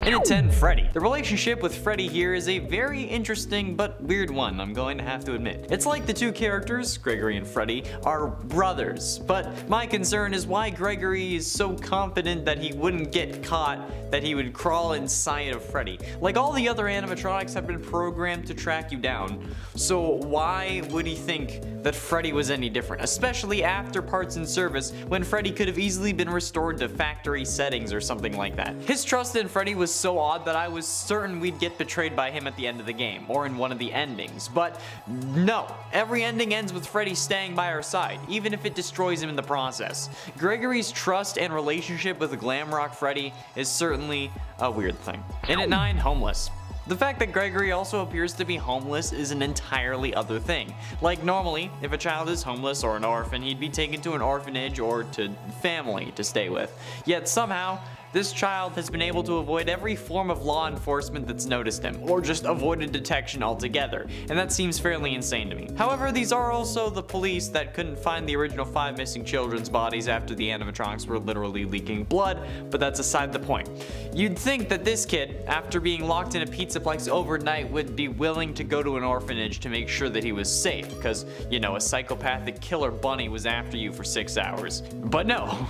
And at 10, Freddy. The relationship with Freddy here is a very interesting but weird one, I'm going to have to admit. It's like the two characters, Gregory and Freddy, are brothers, but my concern is why Gregory is so confident that he wouldn't get caught, that he would crawl inside of Freddy. Like all the other animatronics have been programmed to track you down, so why would he think that Freddy was any different, especially after parts in service when Freddy could have easily been restored to factory settings or something like that. His trust in Freddy was so odd that I was certain we'd get betrayed by him at the end of the game, or in one of the endings, but no, every ending ends with Freddy staying by our side, even if it destroys him in the process. Gregory's trust and relationship with Glamrock Freddy is certainly a weird thing. And at 9, homeless. The fact that Gregory also appears to be homeless is an entirely other thing. Like normally, if a child is homeless or an orphan, he'd be taken to an orphanage or to family to stay with. Yet somehow, this child has been able to avoid every form of law enforcement that's noticed him, or just avoided detection altogether, and that seems fairly insane to me. However, these are also the police that couldn't find the original 5 missing children's bodies after the animatronics were literally leaking blood, but that's aside the point. You'd think that this kid, after being locked in a pizzaplex overnight, would be willing to go to an orphanage to make sure that he was safe, because, you know, a psychopathic killer bunny was after you for 6 hours. But no.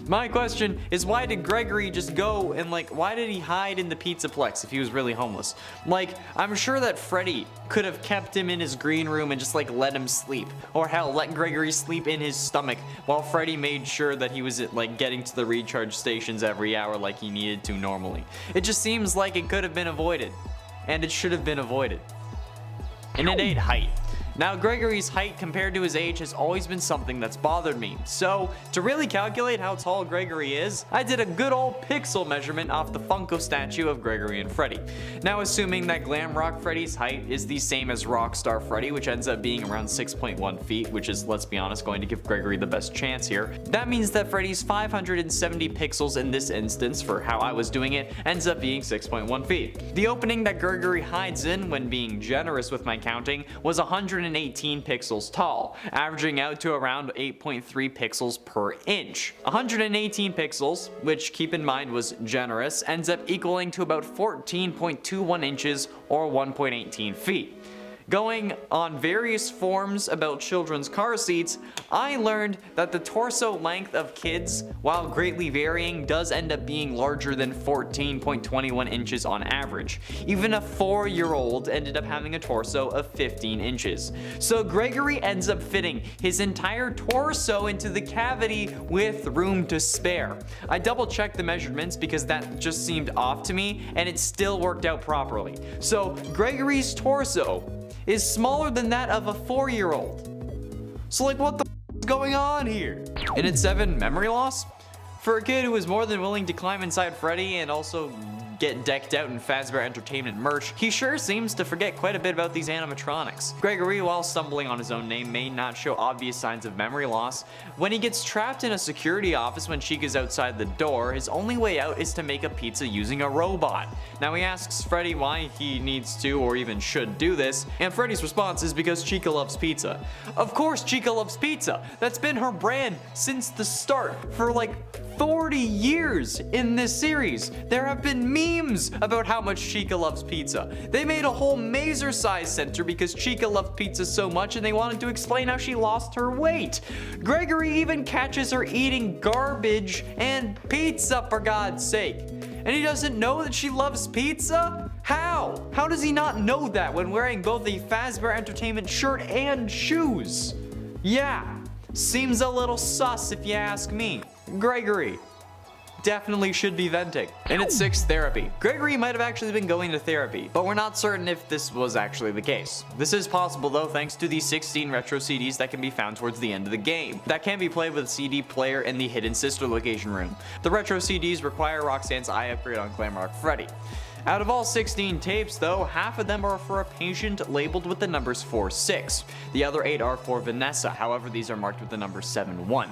My question is, why did Gregory just go and why did he hide in the pizzaplex if he was really homeless? Like, I'm sure that Freddy could have kept him in his green room and just let him sleep, or hell, let Gregory sleep in his stomach while Freddy made sure that he was getting to the recharge stations every hour like he needed to normally. It just seems like it could have been avoided, and it should have been avoided. And at 8, height. Now, Gregory's height compared to his age has always been something that's bothered me, so to really calculate how tall Gregory is, I did a good old pixel measurement off the Funko statue of Gregory and Freddy. Now, assuming that Glamrock Freddy's height is the same as Rockstar Freddy, which ends up being around 6.1 feet, which is, let's be honest, going to give Gregory the best chance here, that means that Freddy's 570 pixels in this instance, for how I was doing it, ends up being 6.1 feet. The opening that Gregory hides in, when being generous with my counting, was 118 pixels tall, averaging out to around 8.3 pixels per inch. 118 pixels, which keep in mind was generous, ends up equaling to about 14.21 inches or 1.18 feet. Going on various forums about children's car seats, I learned that the torso length of kids, while greatly varying, does end up being larger than 14.21 inches on average. Even a 4-year-old ended up having a torso of 15 inches. So Gregory ends up fitting his entire torso into the cavity with room to spare. I double checked the measurements because that just seemed off to me, and it still worked out properly. So Gregory's torso is smaller than that of a 4-year-old. So what the is going on here? And at 7, memory loss? For a kid who was more than willing to climb inside Freddy and also get decked out in Fazbear Entertainment merch, he sure seems to forget quite a bit about these animatronics. Gregory, while stumbling on his own name, may not show obvious signs of memory loss. When he gets trapped in a security office when Chica's outside the door, his only way out is to make a pizza using a robot. Now he asks Freddy why he needs to or even should do this, and Freddy's response is because Chica loves pizza. Of course Chica loves pizza! That's been her brand since the start, for 40 years in this series. There have been memes about how much Chica loves pizza. They made a whole Mazer-size center because Chica loved pizza so much and they wanted to explain how she lost her weight. Gregory even catches her eating garbage and pizza, for God's sake. And he doesn't know that she loves pizza? How? How does he not know that when wearing both a Fazbear Entertainment shirt and shoes? Yeah, seems a little sus if you ask me. Gregory definitely should be venting. And at 6, therapy. Gregory might have actually been going to therapy, but we're not certain if this was actually the case. This is possible though thanks to the 16 retro CDs that can be found towards the end of the game, that can be played with a CD player in the hidden sister location room. The retro CDs require Roxanne's eye upgrade on Glamrock Freddy. Out of all 16 tapes though, half of them are for a patient labeled with the numbers 4-6. The other 8 are for Vanessa, however these are marked with the number 7-1.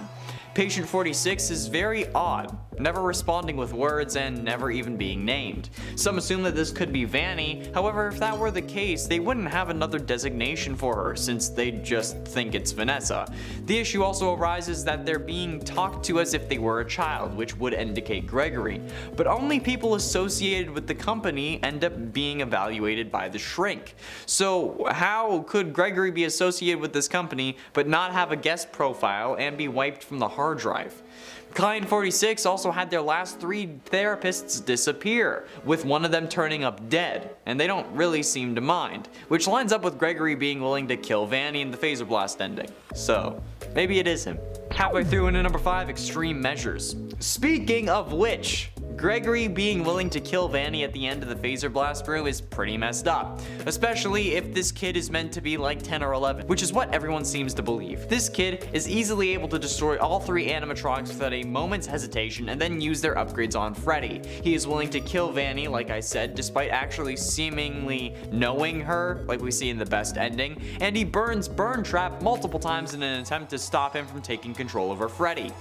Patient 46 is very odd. never responding with words and never even being named. Some assume that this could be Vanny, however if that were the case they wouldn't have another designation for her since they just think it's Vanessa. The issue also arises that they're being talked to as if they were a child, which would indicate Gregory, but only people associated with the company end up being evaluated by the shrink. So how could Gregory be associated with this company but not have a guest profile and be wiped from the hard drive? Client 46 also had their last 3 therapists disappear, with one of them turning up dead, and they don't really seem to mind, which lines up with Gregory being willing to kill Vanny in the phaser blast ending. So maybe it is him. Halfway through into number 5, extreme measures. Speaking of which, Gregory being willing to kill Vanny at the end of the phaser blast room is pretty messed up, especially if this kid is meant to be like 10 or 11, which is what everyone seems to believe. This kid is easily able to destroy all 3 animatronics without a moment's hesitation and then use their upgrades on Freddy. He is willing to kill Vanny, like I said, despite actually seemingly knowing her, like we see in the best ending, and he burns Burn Trap multiple times in an attempt to stop him from taking control over Freddy.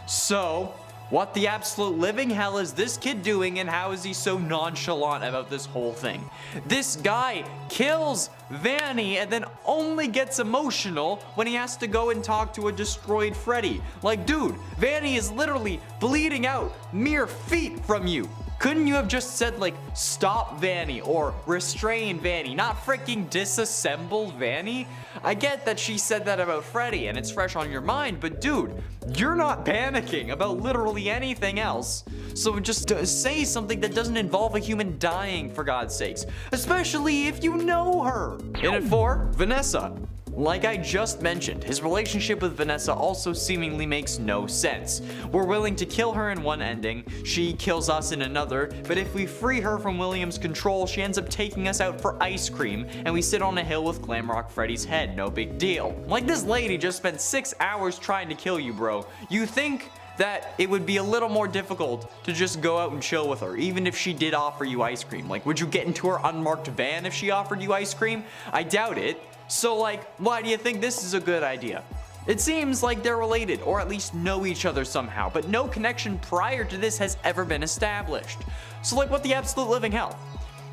So, what the absolute living hell is this kid doing, and how is he so nonchalant about this whole thing? This guy kills Vanny and then only gets emotional when he has to go and talk to a destroyed Freddy. Like, dude, Vanny is literally bleeding out mere feet from you. Couldn't you have just said, like, stop Vanny or restrain Vanny, not freaking disassemble Vanny? I get that she said that about Freddy and it's fresh on your mind, but dude, you're not panicking about literally anything else. So just say something that doesn't involve a human dying, for God's sakes, especially if you know her. In at 4, Vanessa. Like I just mentioned, his relationship with Vanessa also seemingly makes no sense. We're willing to kill her in one ending, she kills us in another, but if we free her from William's control, she ends up taking us out for ice cream, and we sit on a hill with Glamrock Freddy's head, no big deal. Like, this lady just spent 6 hours trying to kill you, bro. You think that it would be a little more difficult to just go out and chill with her, even if she did offer you ice cream? Like, would you get into her unmarked van if she offered you ice cream? I doubt it. So like, why do you think this is a good idea? It seems like they're related, or at least know each other somehow, but no connection prior to this has ever been established. So like, what the absolute living hell?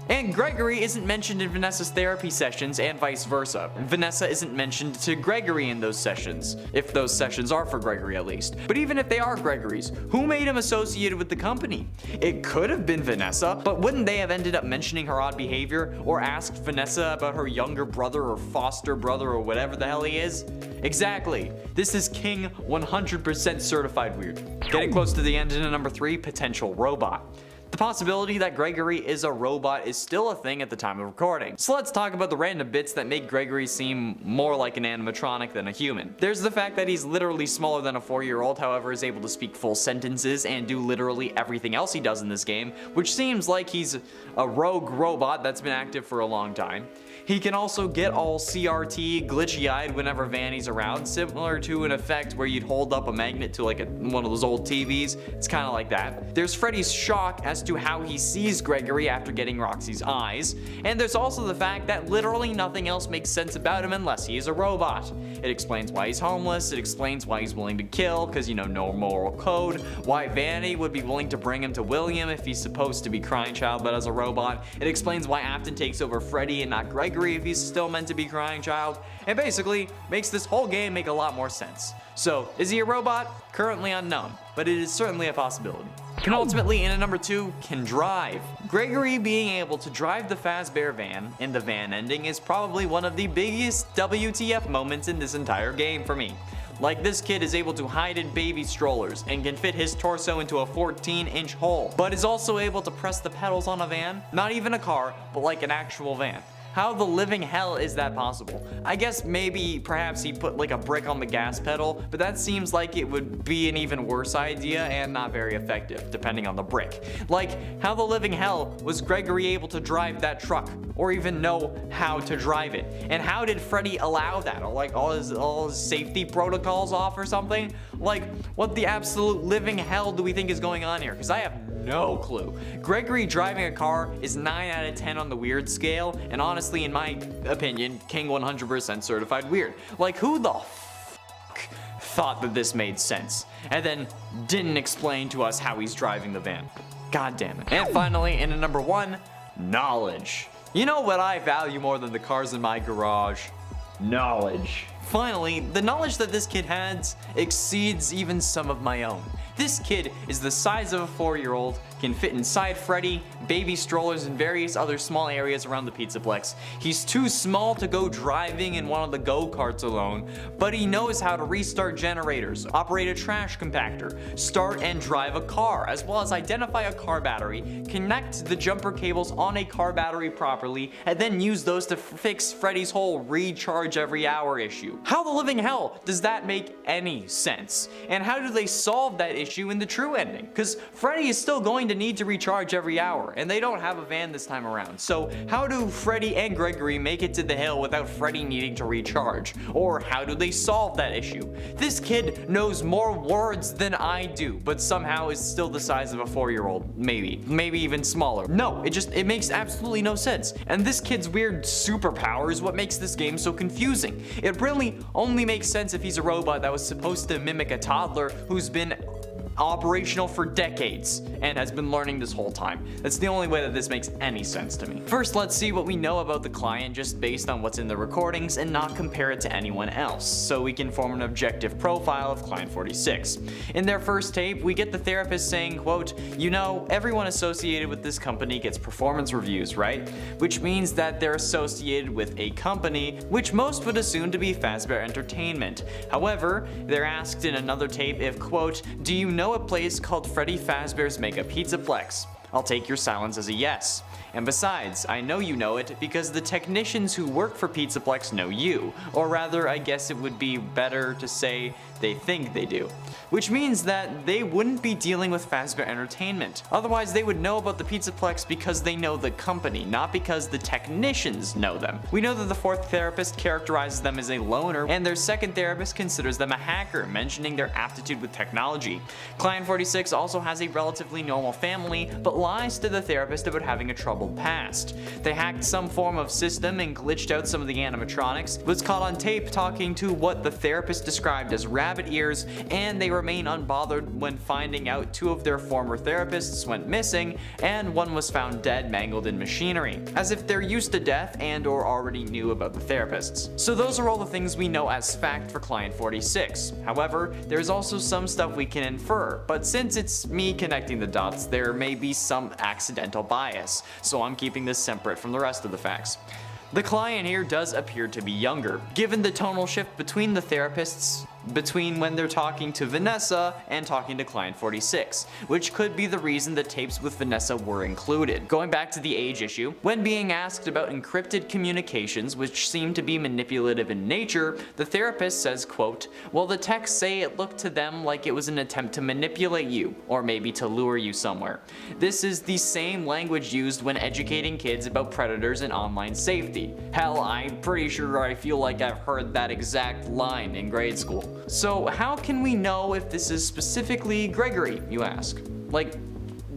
And Gregory isn't mentioned in Vanessa's therapy sessions and vice versa. Vanessa isn't mentioned to Gregory in those sessions, if those sessions are for Gregory at least. But even if they are Gregory's, who made him associated with the company? It could have been Vanessa, but wouldn't they have ended up mentioning her odd behavior or asked Vanessa about her younger brother or foster brother or whatever the hell he is? Exactly. This is King 100% certified weird. Getting close to the end into number 3, potential robot. The possibility that Gregory is a robot is still a thing at the time of recording. So let's talk about the random bits that make Gregory seem more like an animatronic than a human. There's the fact that he's literally smaller than a 4-year-old, however is able to speak full sentences and do literally everything else he does in this game, which seems like he's a rogue robot that's been active for a long time. He can also get all CRT, glitchy-eyed whenever Vanny's around, similar to an effect where you'd hold up a magnet to like one of those old TVs. It's kind of like that. There's Freddy's shock as to how he sees Gregory after getting Roxy's eyes, and there's also the fact that literally nothing else makes sense about him unless he is a robot. It explains why he's homeless, it explains why he's willing to kill, because, you know, no moral code, why Vanny would be willing to bring him to William if he's supposed to be Crying Child but as a robot. It explains why Afton takes over Freddy and not Gregory if he's still meant to be Crying Child, and basically makes this whole game make a lot more sense. So, is he a robot? Currently unknown, but it is certainly a possibility. Penultimately, in at number 2, can drive. Gregory being able to drive the Fazbear van in the van ending is probably one of the biggest WTF moments in this entire game for me. Like, this kid is able to hide in baby strollers and can fit his torso into a 14-inch hole, but is also able to press the pedals on a van, not even a car, but like an actual van. How the living hell is that possible? I guess maybe perhaps he put like a brick on the gas pedal, but that seems like it would be an even worse idea and not very effective, depending on the brick. Like, how the living hell was Gregory able to drive that truck, or even know how to drive it? And how did Freddy allow that? Or like all his safety protocols off or something? Like, what the absolute living hell do we think is going on here? Because I have no clue. Gregory driving a car is 9 out of 10 on the weird scale, and honestly, in my opinion, King 100% certified weird. Like, who the thought that this made sense, and then didn't explain to us how he's driving the van. God damn it. And finally, in at number 1, knowledge. You know what I value more than the cars in my garage? Knowledge. Finally, the knowledge that this kid has exceeds even some of my own. This kid is the size of a 4-year-old, can fit inside Freddy, baby strollers, and various other small areas around the Pizzaplex. He's too small to go driving in one of the go-karts alone, but he knows how to restart generators, operate a trash compactor, start and drive a car, as well as identify a car battery, connect the jumper cables on a car battery properly, and then use those to fix Freddy's whole recharge every hour issue. How the living hell does that make any sense? And how do they solve that issue in the true ending? Because Freddy is still going to need to recharge every hour, and they don't have a van this time around. So how do Freddy and Gregory make it to the hill without Freddy needing to recharge? Or how do they solve that issue? This kid knows more words than I do, but somehow is still the size of a 4-year-old, maybe even smaller. No, it makes absolutely no sense. And this kid's weird superpower is what makes this game so confusing. It really only makes sense if he's a robot that was supposed to mimic a toddler who's been operational for decades and has been learning this whole time. That's the only way that this makes any sense to me. First, let's see what we know about the client just based on what's in the recordings and not compare it to anyone else, so we can form an objective profile of Client 46. In their first tape, we get the therapist saying, quote, "You know, everyone associated with this company gets performance reviews, right? Which means that they're associated with a company which most would assume to be Fazbear Entertainment. However, they're asked in another tape if, quote, do you know a place called Freddy Fazbear's Mega Pizzaplex? I'll take your silence as a yes. And besides, I know you know it because the technicians who work for Pizzaplex know you. Or rather, I guess it would be better to say they think they do. Which means that they wouldn't be dealing with Fazbear Entertainment. Otherwise, they would know about the Pizzaplex because they know the company, not because the technicians know them. We know that the fourth therapist characterizes them as a loner, and their second therapist considers them a hacker, mentioning their aptitude with technology. Client 46 also has a relatively normal family, but lies to the therapist about having a troubled past. They hacked some form of system and glitched out some of the animatronics, was caught on tape talking to what the therapist described as rabbit ears, and they remain unbothered when finding out 2 of their former therapists went missing, and 1 was found dead, mangled in machinery, as if they're used to death and or already knew about the therapists. So those are all the things we know as fact for Client 46. However, there's also some stuff we can infer, but since it's me connecting the dots, there may be some accidental bias, so I'm keeping this separate from the rest of the facts. The client here does appear to be younger, given the tonal shift between the therapists between when they're talking to Vanessa and talking to Client 46, which could be the reason the tapes with Vanessa were included. Going back to the age issue, when being asked about encrypted communications which seem to be manipulative in nature, the therapist says, quote, well, the texts say it looked to them like it was an attempt to manipulate you, or maybe to lure you somewhere. This is the same language used when educating kids about predators and online safety. Hell, I'm pretty sure I feel like I've heard that exact line in grade school. So how can we know if this is specifically Gregory, you ask? Like,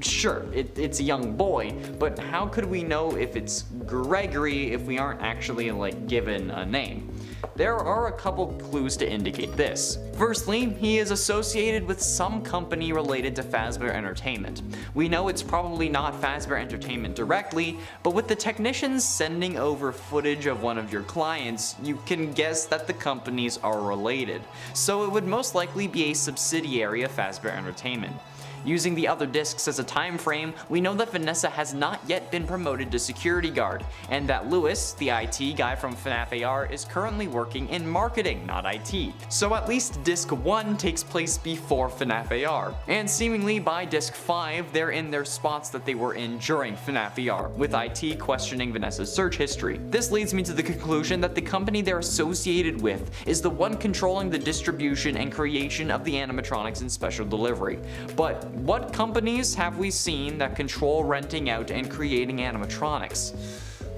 sure, it's a young boy, but how could we know if it's Gregory if we aren't actually given a name? There are a couple clues to indicate this. Firstly, he is associated with some company related to Fazbear Entertainment. We know it's probably not Fazbear Entertainment directly, but with the technicians sending over footage of one of your clients, you can guess that the companies are related. So it would most likely be a subsidiary of Fazbear Entertainment. Using the other discs as a time frame, we know that Vanessa has not yet been promoted to security guard, and that Lewis, the IT guy from FNAF AR, is currently working in marketing, not IT. So at least disc 1 takes place before FNAF AR, and seemingly by disc 5 they're in their spots that they were in during FNAF AR, with IT questioning Vanessa's search history. This leads me to the conclusion that the company they're associated with is the one controlling the distribution and creation of the animatronics in special delivery. But what companies have we seen that control renting out and creating animatronics?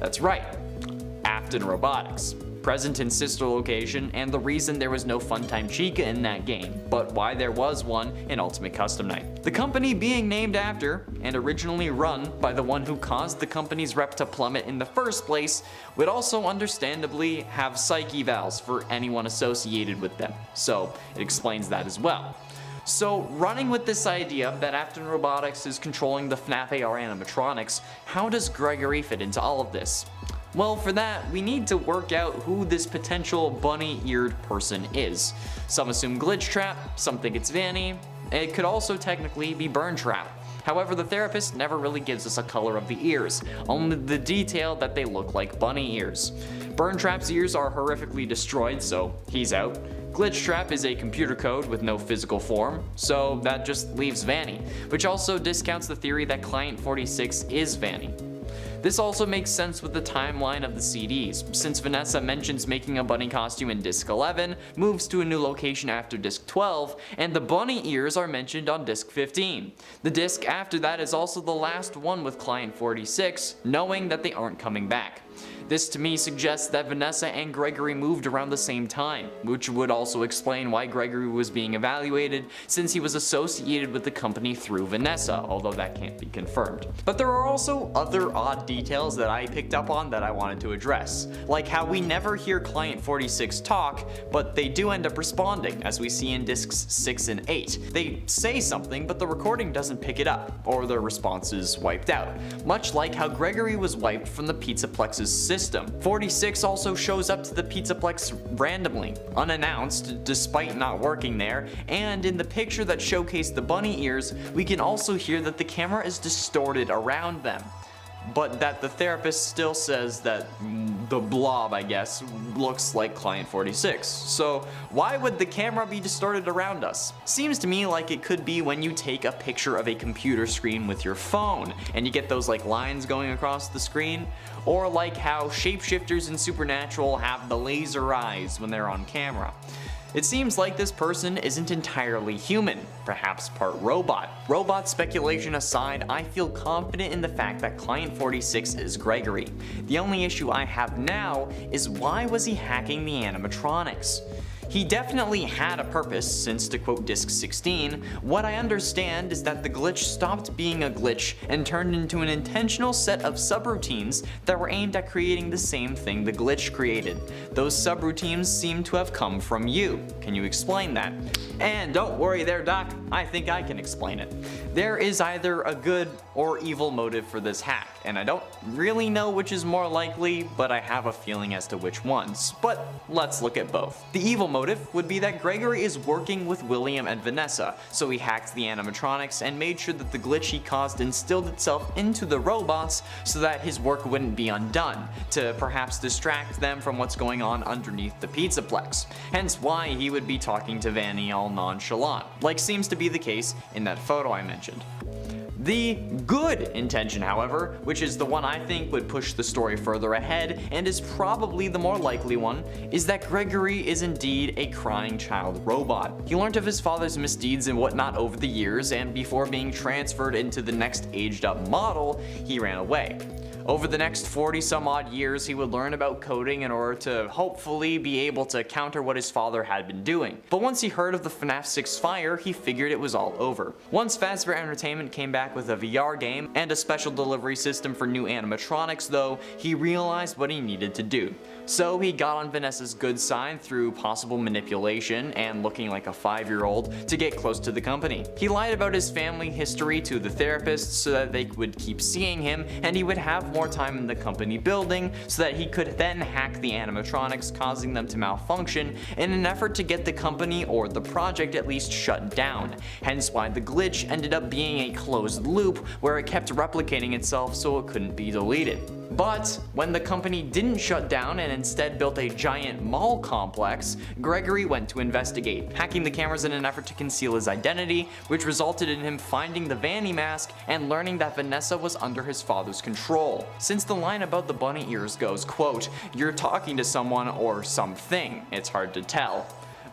That's right, Afton Robotics. present in Sister Location, and the reason there was no Funtime Chica in that game, but why there was one in Ultimate Custom Night. The company being named after, and originally run by the one who caused the company's rep to plummet in the first place, would also understandably have psych evals for anyone associated with them, so it explains that as well. So, running with this idea that Afton Robotics is controlling the FNAF AR animatronics, how does Gregory fit into all of this? Well, for that, we need to work out who this potential bunny-eared person is. Some assume Glitch Trap, some think it's Vanny. It could also technically be Burn Trap. However, the therapist never really gives us a color of the ears, only the detail that they look like bunny ears. Burn Trap's ears are horrifically destroyed, so he's out. Glitch Trap is a computer code with no physical form, so that just leaves Vanny, which also discounts the theory that Client 46 is Vanny. This also makes sense with the timeline of the CDs, since Vanessa mentions making a bunny costume in disc 11, moves to a new location after disc 12, and the bunny ears are mentioned on disc 15. The disc after that is also the last one with Client 46, knowing that they aren't coming back. This to me suggests that Vanessa and Gregory moved around the same time, which would also explain why Gregory was being evaluated, since he was associated with the company through Vanessa, although that can't be confirmed. But there are also other odd details that I picked up on that I wanted to address, like how we never hear Client 46 talk, but they do end up responding, as we see in discs 6 and 8. They say something, but the recording doesn't pick it up, or their response is wiped out, much like how Gregory was wiped from the Pizzaplex's system. 46 also shows up to the Pizzaplex randomly, unannounced, despite not working there, and in the picture that showcased the bunny ears, we can also hear that the camera is distorted around them, but that the therapist still says that the blob, I guess, looks like Client 46. So why would the camera be distorted around us? Seems to me like it could be when you take a picture of a computer screen with your phone and you get those like lines going across the screen, or like how shapeshifters in Supernatural have the laser eyes when they're on camera. It seems like this person isn't entirely human, perhaps part robot. Robot speculation aside, I feel confident in the fact that Client 46 is Gregory. The only issue I have now is why was he hacking the animatronics? He definitely had a purpose, since to quote disc 16, what I understand is that the glitch stopped being a glitch and turned into an intentional set of subroutines that were aimed at creating the same thing the glitch created. Those subroutines seem to have come from you. Can you explain that? And don't worry there, Doc, I think I can explain it. There is either a good or evil motive for this hack, and I don't really know which is more likely, but I have a feeling as to which ones. But let's look at both. The evil motive would be that Gregory is working with William and Vanessa, so he hacked the animatronics and made sure that the glitch he caused instilled itself into the robots so that his work wouldn't be undone, to perhaps distract them from what's going on underneath the Pizzaplex. Hence why he would be talking to Vanny all nonchalant, like seems to be the case in that photo I mentioned. The good intention, however, which is the one I think would push the story further ahead and is probably the more likely one, is that Gregory is indeed a crying child robot. He learned of his father's misdeeds and whatnot over the years, and before being transferred into the next aged up model, he ran away. Over the next 40 some odd years, he would learn about coding in order to hopefully be able to counter what his father had been doing. But once he heard of the FNAF 6 fire, he figured it was all over. Once Fazbear Entertainment came back with a VR game and a special delivery system for new animatronics though, he realized what he needed to do. So he got on Vanessa's good side through possible manipulation and looking like a 5-year-old to get close to the company. He lied about his family history to the therapist so that they would keep seeing him and he would have more time in the company building so that he could then hack the animatronics, causing them to malfunction in an effort to get the company or the project at least shut down. Hence why the glitch ended up being a closed loop where it kept replicating itself so it couldn't be deleted. But when the company didn't shut down and instead built a giant mall complex, Gregory went to investigate, hacking the cameras in an effort to conceal his identity, which resulted in him finding the Vanny mask and learning that Vanessa was under his father's control. Since the line about the bunny ears goes, quote, "You're talking to someone or something," it's hard to tell.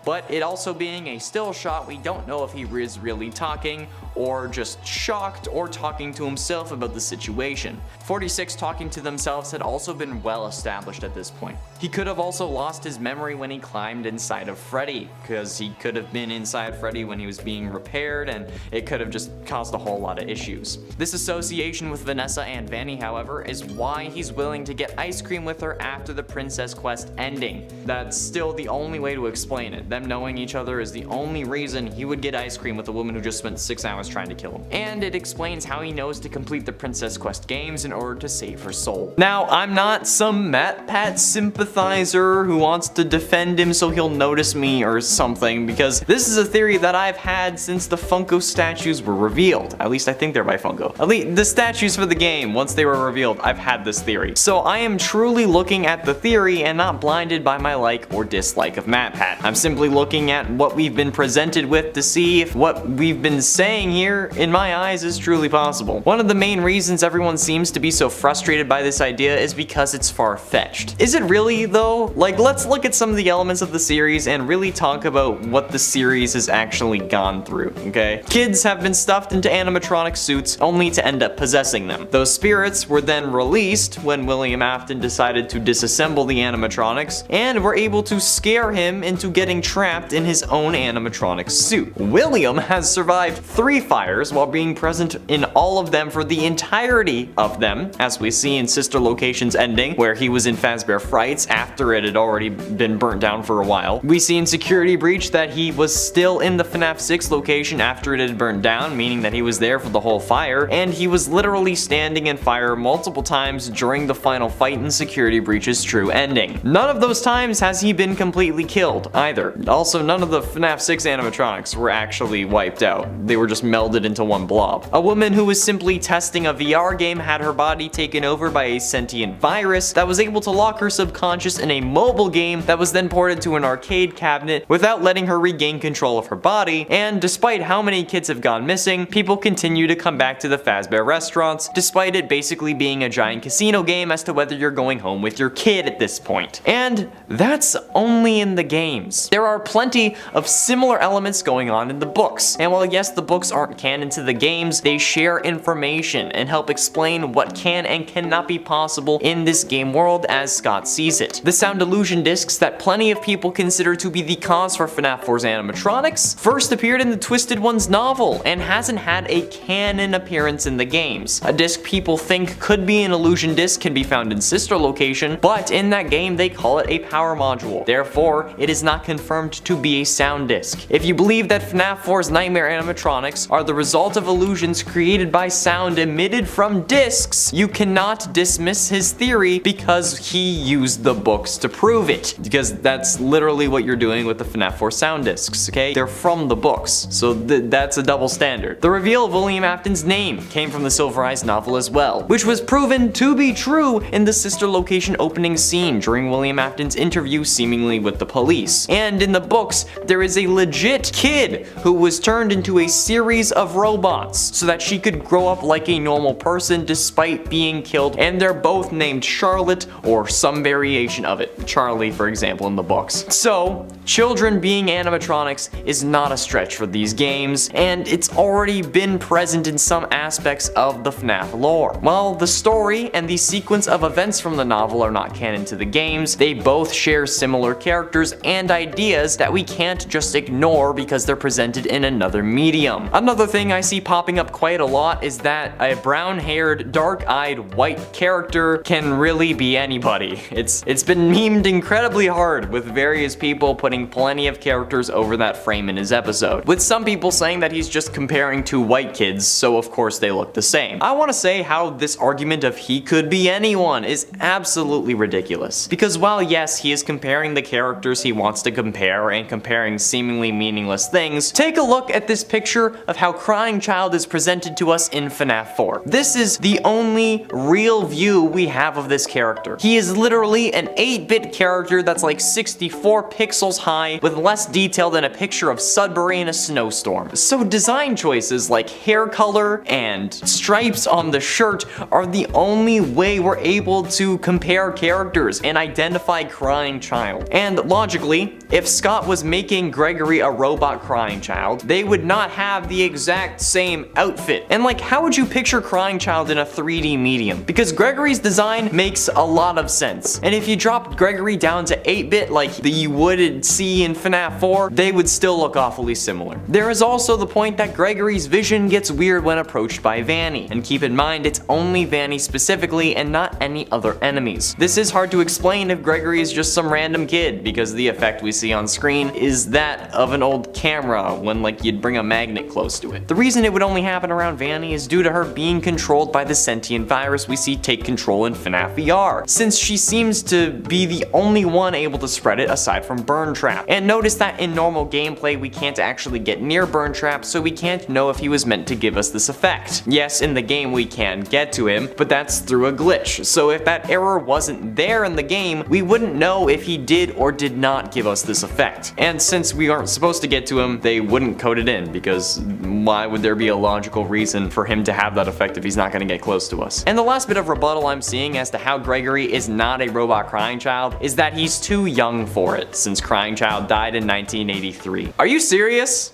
but it also being a still shot, we don't know if he is really talking or just shocked or talking to himself about the situation. 46 talking to themselves had also been well established at this point. He could have also lost his memory when he climbed inside of Freddy, because he could have been inside Freddy when he was being repaired, and it could have just caused a whole lot of issues. This association with Vanessa and Vanny, however, is why he's willing to get ice cream with her after the princess quest ending. That's still the only way to explain it. Them knowing each other is the only reason he would get ice cream with a woman who just spent 6 hours trying to kill him. And it explains how he knows to complete the princess quest games in order to save her soul. Now, I'm not some MatPat sympathizer who wants to defend him so he'll notice me or something, because this is a theory that I've had since the Funko statues were revealed. At least I think they're by Funko. At least the statues for the game, once they were revealed, I've had this theory. So I am truly looking at the theory and not blinded by my like or dislike of MatPat. I'm simply looking at what we've been presented with to see if what we've been saying here, in my eyes, is truly possible. One of the main reasons everyone seems to be so frustrated by this idea is because it's far-fetched. Is it really though? Like, let's look at some of the elements of the series and really talk about what the series has actually gone through, okay? Kids have been stuffed into animatronic suits only to end up possessing them. Those spirits were then released when William Afton decided to disassemble the animatronics and were able to scare him into getting trapped in his own animatronic suit. William has survived 3 fires while being present in all of them for the entirety of them, as we see in Sister Location's ending, where he was in Fazbear Frights after it had already been burnt down for a while. We see in Security Breach that he was still in the FNAF 6 location after it had burnt down, meaning that he was there for the whole fire, and he was literally standing in fire multiple times during the final fight in Security Breach's true ending. None of those times has he been completely killed either. Also, none of the FNAF 6 animatronics were actually wiped out. They were just melded into one blob. A woman who was simply testing a VR game had her body taken over by a sentient virus that was able to lock her subconscious in a mobile game that was then ported to an arcade cabinet without letting her regain control of her body, and despite how many kids have gone missing, people continue to come back to the Fazbear restaurants, despite it basically being a giant casino game as to whether you're going home with your kid at this point. And that's only in the games. There are plenty of similar elements going on in the books, and while yes, the books aren't canon to the games, they share information and help explain what can and cannot be possible in this game world as Scott sees it. The sound illusion discs that plenty of people consider to be the cause for FNAF 4's animatronics first appeared in the Twisted Ones novel and hasn't had a canon appearance in the games. A disc people think could be an illusion disc can be found in Sister Location, but in that game they call it a power module. Therefore, it is not confirmed to be a sound disc. If you believe that FNAF 4's nightmare animatronics are the result of illusions created by sound emitted from discs, you cannot dismiss his theory because he used the books to prove it. Because that's literally what you're doing with the FNAF 4 sound discs, okay? They're from the books, so that's a double standard. The reveal of William Afton's name came from the Silver Eyes novel as well, which was proven to be true in the Sister Location opening scene during William Afton's interview seemingly with the police. And in the books, there is a legit kid who was turned into a series of robots so that she could grow up like a normal person despite being killed, and they're both named Charlotte or some variation of it. Charlie, for example, in the books. So, children being animatronics is not a stretch for these games, and it's already been present in some aspects of the FNAF lore. While the story and the sequence of events from the novel are not canon to the games, they both share similar characters and ideas that we can't just ignore because they're presented in another medium. Another thing I see popping up quite a lot is that a brown-haired, dark-eyed white character can really be anybody. It's been memed incredibly hard, with various people putting plenty of characters over that frame in his episode, with some people saying that he's just comparing 2 white kids, so of course they look the same. I want to say how this argument of he could be anyone is absolutely ridiculous, because while yes, he is comparing the characters he wants to compare and comparing seemingly meaningless things, take a look at this picture of how Crying Child is presented to us in FNAF 4. This is the only real view we have of this character. He is literally an 8-bit character that's like 64 pixels high with less detail than a picture of Sudbury in a snowstorm. So design choices like hair color and stripes on the shirt are the only way we're able to compare characters and identify Crying Child. And logically, if Scott was making Gregory a robot crying child, they would not have the exact same outfit. And like, how would you picture crying child in a 3D medium? Because Gregory's design makes a lot of sense. And if you dropped Gregory down to 8-bit like you would see in FNAF 4, they would still look awfully similar. There is also the point that Gregory's vision gets weird when approached by Vanny. And keep in mind, it's only Vanny specifically and not any other enemies. This is hard to explain if Gregory is just some random kid, because the effect we see on screen is that of an old camera when like you'd bring a magnet close to it. The reason it would only happen around Vanny is due to her being controlled by the sentient virus we see take control in FNAF VR, since she seems to be the only one able to spread it aside from Burn Trap. And notice that in normal gameplay we can't actually get near Burn Trap, so we can't know if he was meant to give us this effect. Yes, in the game we can get to him, but that's through a glitch, so if that error wasn't there in the game, we wouldn't know if he did or did not give us this effect. And since we aren't supposed to get to him, they wouldn't code it in, because why would there be a logical reason for him to have that effect if he's not going to get close to us? And the last bit of rebuttal I'm seeing as to how Gregory is not a robot crying child is that he's too young for it, since Crying Child died in 1983. Are you serious?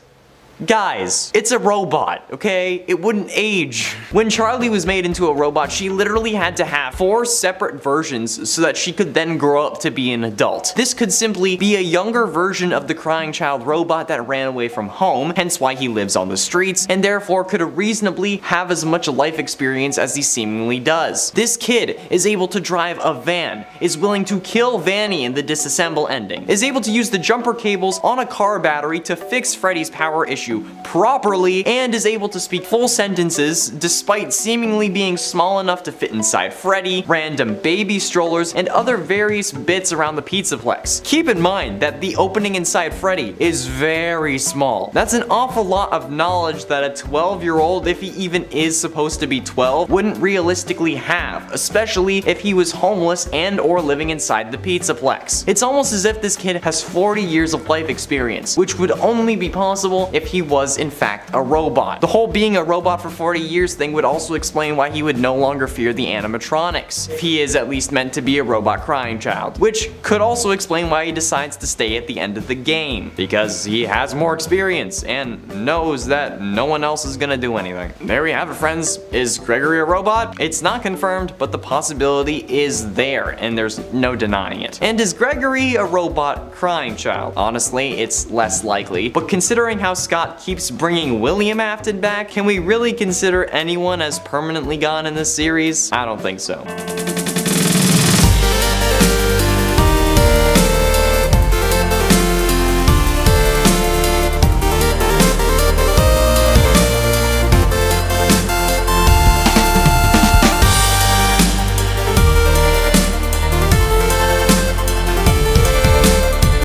Guys, it's a robot, okay? It wouldn't age. When Charlie was made into a robot, she literally had to have 4 separate versions so that she could then grow up to be an adult. This could simply be a younger version of the Crying Child robot that ran away from home, hence why he lives on the streets, and therefore could reasonably have as much life experience as he seemingly does. This kid is able to drive a van, is willing to kill Vanny in the disassemble ending, is able to use the jumper cables on a car battery to fix Freddy's power issue properly, and is able to speak full sentences despite seemingly being small enough to fit inside Freddy, random baby strollers, and other various bits around the Pizzaplex. Keep in mind that the opening inside Freddy is very small. That's an awful lot of knowledge that a 12-year-old, if he even is supposed to be 12, wouldn't realistically have, especially if he was homeless and or living inside the Pizzaplex. It's almost as if this kid has 40 years of life experience, which would only be possible if he was in fact a robot. The whole being a robot for 40 years thing would also explain why he would no longer fear the animatronics, if he is at least meant to be a robot crying child, which could also explain why he decides to stay at the end of the game, because he has more experience and knows that no one else is gonna do anything. There we have it, friends. Is Gregory a robot? It's not confirmed, but the possibility is there and there's no denying it. And is Gregory a robot crying child? Honestly, it's less likely, but considering how Scott keeps bringing William Afton back, can we really consider anyone as permanently gone in this series? I don't think so.